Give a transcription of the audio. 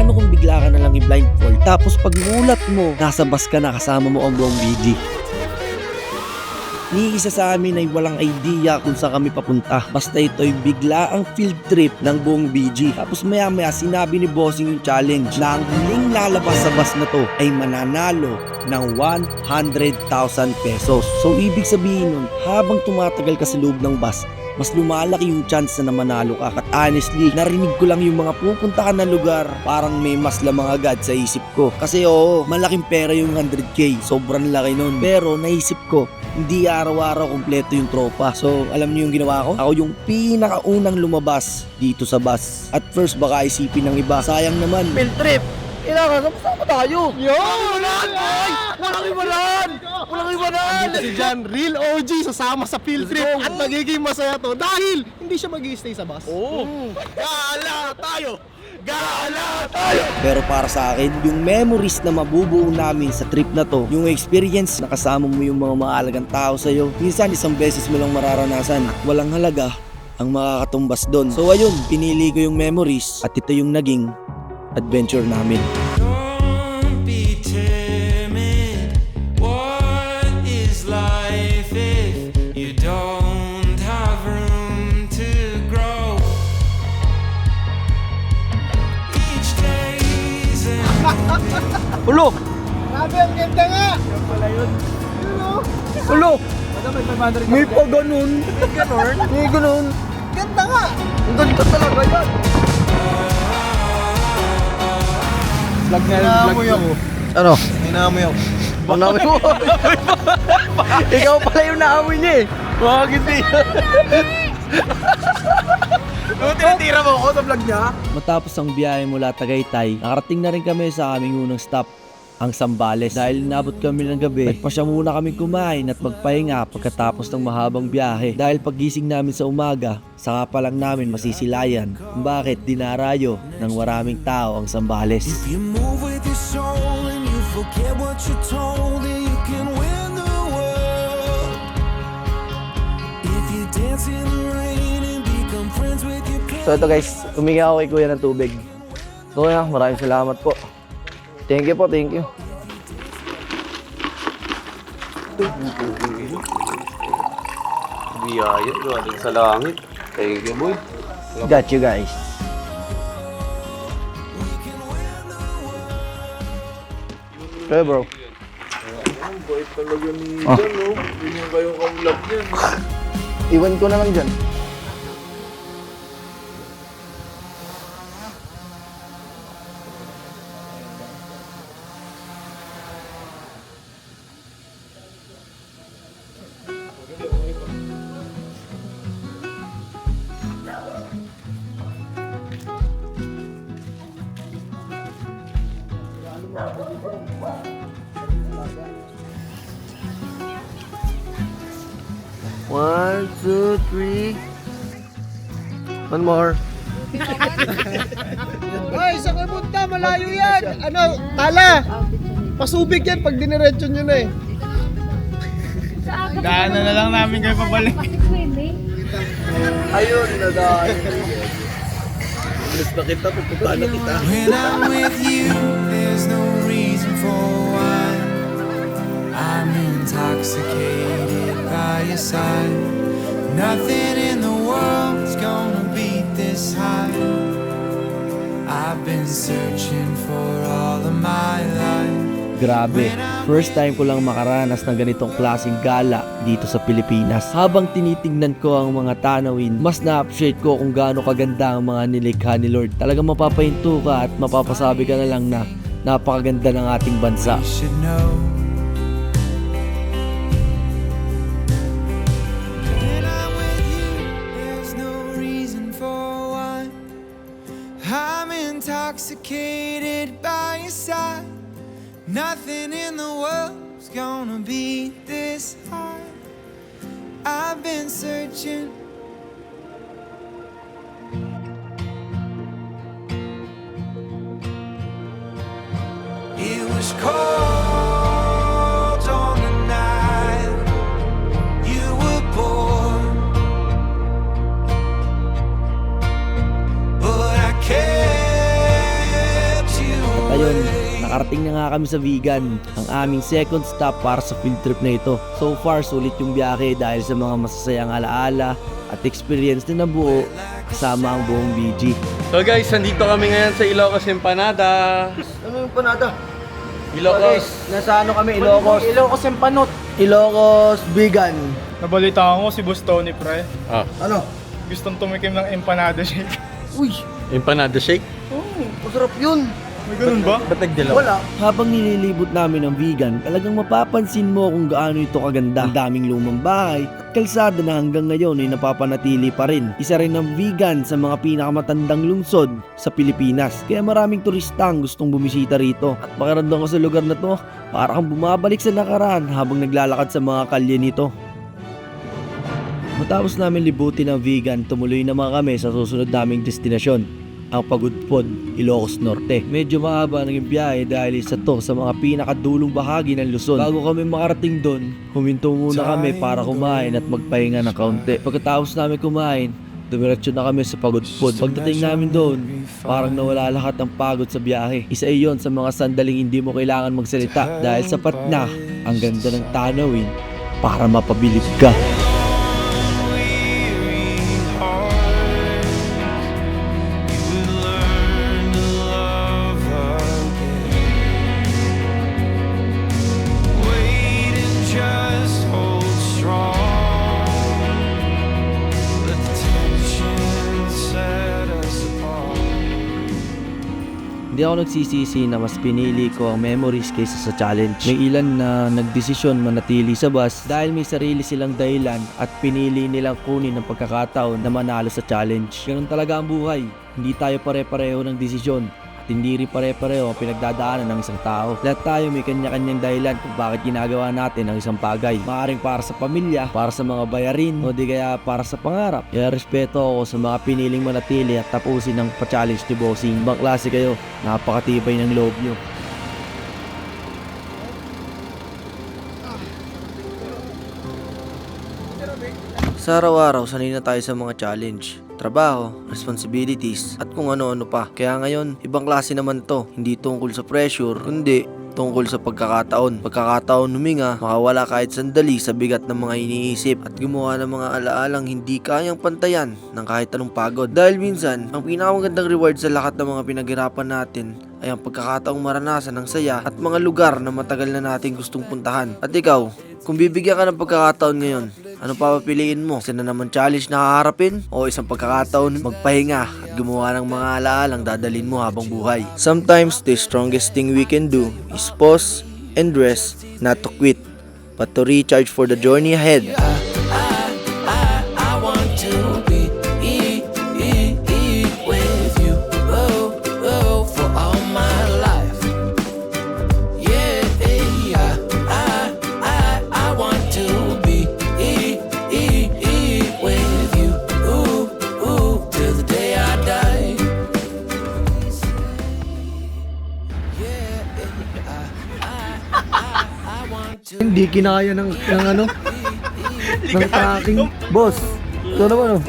paano kung bigla ka na lang i-blindfold tapos pag mulat mo, nasa bus ka na kasama mo ang buong BG? Ni isa sa amin ay walang idea kung saan kami papunta. Basta ito'y bigla ang field trip ng buong BG. Tapos maya maya sinabi ni Bossing yung challenge na ang huling lalabas sa bus na to ay mananalo ng 100,000 pesos. So ibig sabihin nun, habang tumatagal ka sa loob ng bus, mas lumalaki yung chance na manalo ka. At honestly, narinig ko lang yung mga pupunta ka na lugar, parang may mas lamang agad sa isip ko. Kasi oo, malaking pera yung 100k, sobrang laki nun. Pero naisip ko, hindi araw-araw kompleto yung tropa. So alam niyo yung ginawa ko? Ako yung pinakaunang lumabas dito sa bus. At first baka isipin ng iba, sayang naman, field trip! Kailangan, kasama tayo! Yo! Walang iwanan! Walang iwanan! Si John, real OG, sasama sa field trip at magiging masaya to dahil hindi siya mag-i-stay sa bus. Oo! Gala tayo! Gala tayo! Pero para sa akin, yung memories na mabubuo namin sa trip na to, yung experience na kasama mo yung mga mahalagang tao sa'yo, minsan isang beses mo lang mararanasan. Walang halaga ang makakatumbas doon. So ayun, pinili ko yung memories at ito yung naging adventure namin. Don't be timid. What is life if you don't have room to grow? Each day's Ulo! Grabe, ang ganda nga! Yan pala yun. Ulo! May pa ganun. May ganon. May ganun. Ganda nga! Ang ganda talaga yan. Vlog na yung vlog mo. Ano? Hinaamoy ako. Panawi mo. Ikaw pala yung naamoy niya eh. Bakit hindi? Ano tinitira mo ako sa vlog niya? Matapos ang biyahe mula Tagaytay, nakarating na rin kami sa aming unang stop, ang Zambales. Dahil nabot kami ng gabi, nagpasya muna kami kumain at magpahinga pagkatapos ng mahabang biyahe. Dahil paggising namin sa umaga, saka pa lang namin masisilayan kung bakit dinarayo ng maraming tao ang Zambales. You move with your soul and you forget what you're told, and you can win the world. If you dance in the rain and become friends with your pain. So ito guys, humingi ako kay Kuya ng tubig. So Kuya, maraming salamat po. Thank you po, thank you. Biyaya, galing sa langit. Thank you, boy. Got you guys. Okay bro. Ang bait talaga ni John, no? Hindi kayong kamlap yan. Iwan ko na lang dyan. One, two, three. One more. Ay, saan kayo punta? Malayo yan! Ano? Tala! Pasubig yan pag diniretso nyo na eh. Daanan na lang namin kayo pabalik. Ayun, nadaan. Alis na kita, pupunta na kita. When I'm with you, there's no reason for why. I'm intoxicated by your side. Nothing in the world's gonna beat this high. I've been searching for all of my life. Grabe, first time ko lang makaranas ng ganitong klaseng gala dito sa Pilipinas. Habang tinitingnan ko ang mga tanawin, mas na-appreciate ko kung gaano kaganda ang mga nilikha ni Lord. Talagang mapapahinto ka at mapapasabi ka na lang na napakaganda ng ating bansa. You should know. When I'm with you, there's no reason for why. I'm intoxicated by your side. Nothing in the world's gonna beat this high. I've been searching. It was cold on the night you were born, but I kept you ngayon, nakarating na nga kami sa Vigan, ang aming second stop para sa field trip na ito. So far, sulit yung biyahe dahil sa mga masasayang alaala at experience na nabuo kasama ang buong BG. So guys, nandito kami ngayon sa Ilocos Empanada. Ano yung panada? Ilocos. Nasa ano kami? Ilocos Empanot. Ilocos Bigan. Nabalitaan ko si Boss Tony, pre. Ah, Ano? Gustong tumikim ng empanada shake. Uy, Empanada shake. masarap yun. May ganun ba? Ba't nagdilaw? Wala. Habang nililibot namin ang Vigan, talagang mapapansin mo kung gaano ito kaganda. Ang daming lumang bahay at kalsada na hanggang ngayon ay napapanatili pa rin. Isa rin ang Vigan sa mga pinakamatandang lungsod sa Pilipinas. Kaya maraming turista ang gustong bumisita rito. At pakiramdam ko sa lugar na to, para kang bumabalik sa nakaraan habang naglalakad sa mga kalye nito. Matapos namin libutin ang Vigan, tumuloy naman kami sa susunod naming destinasyon, ang Pagudpod, Ilocos Norte. Medyo mahaba naging biyahe dahil isa to sa mga pinakadulong bahagi ng Luzon. Bago kami makarating doon, huminto muna kami para kumain at magpahinga ng kaunti. Pagkatapos namin kumain, dumiretso na kami sa Pagudpod. Pagdating namin doon, parang nawala lahat ng pagod sa biyahe. Isa iyon sa mga sandaling hindi mo kailangan magsalita dahil sapat na ang ganda ng tanawin para mapabilib ka. Hindi ako nagsisisi na mas pinili ko ang memories kaysa sa challenge. May ilan na nagdesisyon manatili sa bus dahil may sarili silang dahilan at pinili nilang kunin ang pagkakataon na manalo sa challenge. Ganun talaga ang buhay. Hindi tayo pare-pareho ng desisyon. Hindi rin pare-pareho ang pinagdadaanan ng isang tao. Lahat tayo may kanya-kanyang dahilan kung bakit ginagawa natin ang isang bagay. Maaring para sa pamilya, para sa mga bayarin, o di kaya para sa pangarap. Kaya respeto ako sa mga piniling manatili at tapusin ng pa-challenge ni Bossing. Ibang klase kayo, napakatibay ng loob nyo. Sa araw-araw, sanay na tayo sa mga challenge, trabaho, responsibilities, at kung ano-ano pa. Kaya ngayon, ibang klase naman to. Hindi tungkol sa pressure, kundi tungkol sa pagkakataon. Pagkakataon huminga, makawala kahit sandali sa bigat ng mga iniisip at gumawa ng mga alaalang hindi kayang pantayan ng kahit anong pagod. Dahil minsan, ang pinakamagandang reward sa lahat ng mga pinaghirapan natin ay ang pagkakataong maranasan ng saya at mga lugar na matagal na nating gustong puntahan. At ikaw, kung bibigyan ka ng pagkakataon ngayon, ano papapiliin mo? Isa na naman challenge na haharapin? O isang pagkakataon magpahinga at gumawa ng mga alaalang dadalhin mo habang buhay? Sometimes the strongest thing we can do is pause and rest, not to quit, but to recharge for the journey ahead. I want to be with you, for all my life. Yeah, I want to be with you, till the day I die. Hindi kinaya ng ano? Ng tracking. Boss, ito naman oh.